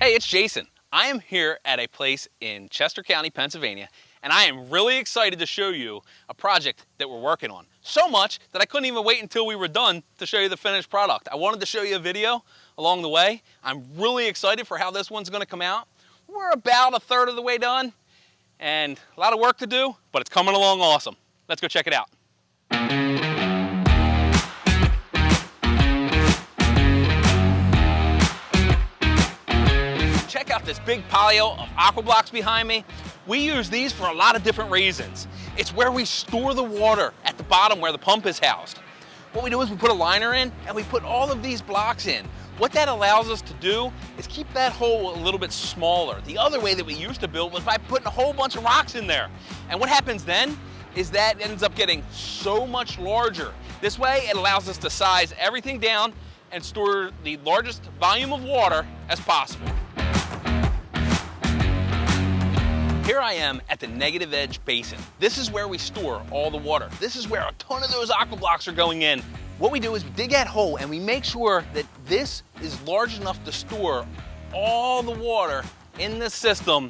Hey, it's Jason. I am here at a place in Chester County, Pennsylvania, and I am really excited to show you a project that we're working on. So much that I couldn't even wait until we were done to show you the finished product. I wanted to show you a video along the way. I'm really excited for how this one's gonna come out. We're about a third of the way done, and a lot of work to do, but it's coming along awesome. Let's go check it out. Check out this big palio of aqua blocks behind me. We use these for a lot of different reasons. It's where we store the water at the bottom where the pump is housed. What we do is we put a liner in and we put all of these blocks in. What that allows us to do is keep that hole a little bit smaller. The other way that we used to build was by putting a whole bunch of rocks in there. And what happens then is that ends up getting so much larger. This way it allows us to size everything down and store the largest volume of water as possible. Here I am at the negative edge basin. This is where we store all the water. This is where a ton of those aqua blocks are going in. What we do is we dig that hole and we make sure that this is large enough to store all the water in the system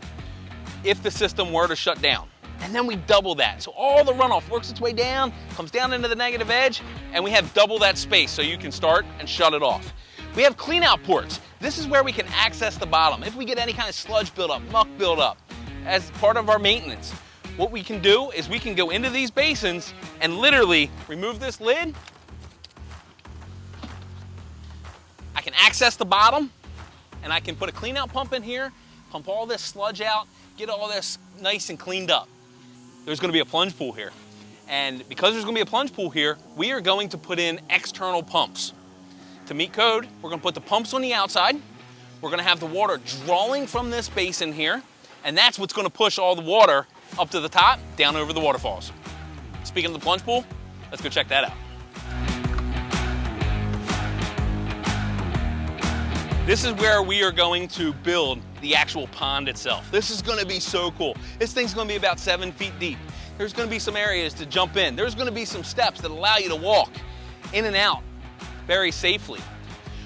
if the system were to shut down. And then we double that. So all the runoff works its way down, comes down into the negative edge, and we have double that space so you can start and shut it off. We have clean out ports. This is where we can access the bottom. If we get any kind of sludge buildup, muck buildup, as part of our maintenance, what we can do is we can go into these basins and literally remove this lid. I can access the bottom and I can put a clean out pump in here, pump all this sludge out, get all this nice and cleaned up. There's gonna be a plunge pool here. And because there's gonna be a plunge pool here, we are going to put in external pumps. To meet code, we're gonna put the pumps on the outside. We're gonna have the water drawing from this basin here. And that's what's gonna push all the water up to the top, down over the waterfalls. Speaking of the plunge pool, let's go check that out. This is where we are going to build the actual pond itself. This is gonna be so cool. This thing's gonna be about 7 feet deep. There's gonna be some areas to jump in. There's gonna be some steps that allow you to walk in and out very safely.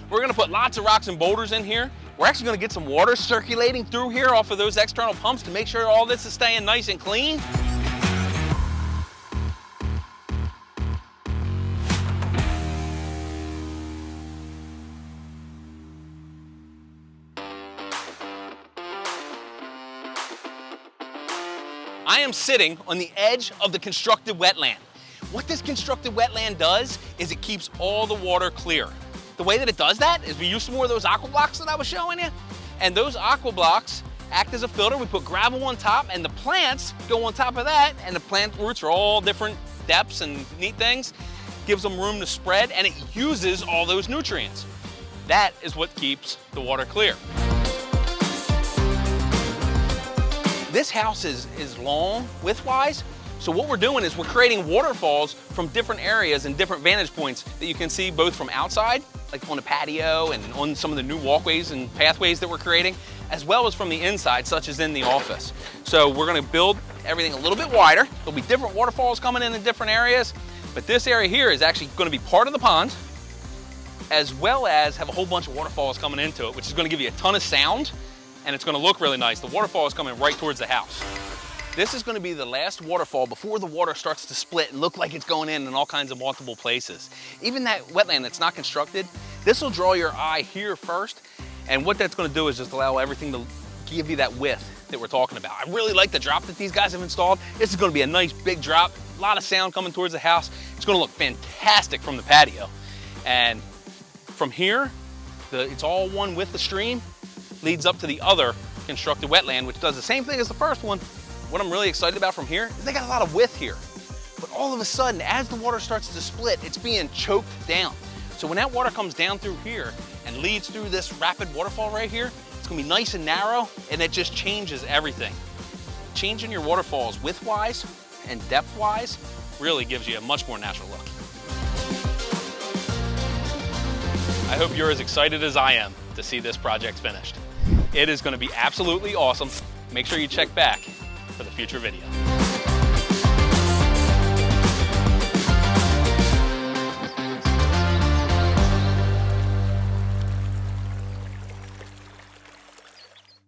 We're gonna put lots of rocks and boulders in here. We're actually gonna get some water circulating through here off of those external pumps to make sure all this is staying nice and clean. I am sitting on the edge of the constructed wetland. What this constructed wetland does is it keeps all the water clear. The way that it does that is we use some more of those aqua blocks that I was showing you, and those aqua blocks act as a filter. We put gravel on top and the plants go on top of that, and the plant roots are all different depths and neat things. Gives them room to spread and it uses all those nutrients. That is what keeps the water clear. This house is long width-wise, so what we're doing is we're creating waterfalls from different areas and different vantage points that you can see both from outside, like on the patio and on some of the new walkways and pathways that we're creating, as well as from the inside, such as in the office. So we're gonna build everything a little bit wider. There'll be different waterfalls coming in different areas, but this area here is actually gonna be part of the pond, as well as have a whole bunch of waterfalls coming into it, which is gonna give you a ton of sound, and it's gonna look really nice. The waterfall is coming right towards the house. This is gonna be the last waterfall before the water starts to split and look like it's going in all kinds of multiple places. Even that wetland that's not constructed, this will draw your eye here first, and what that's gonna do is just allow everything to give you that width that we're talking about. I really like the drop that these guys have installed. This is gonna be a nice big drop, a lot of sound coming towards the house. It's gonna look fantastic from the patio. And from here, it's all one with the stream, leads up to the other constructed wetland, which does the same thing as the first one. What I'm really excited about from here is they got a lot of width here. But all of a sudden, as the water starts to split, it's being choked down. So when that water comes down through here and leads through this rapid waterfall right here, it's gonna be nice and narrow, and it just changes everything. Changing your waterfalls width-wise and depth-wise really gives you a much more natural look. I hope you're as excited as I am to see this project finished. It is gonna be absolutely awesome. Make sure you check back for the future video.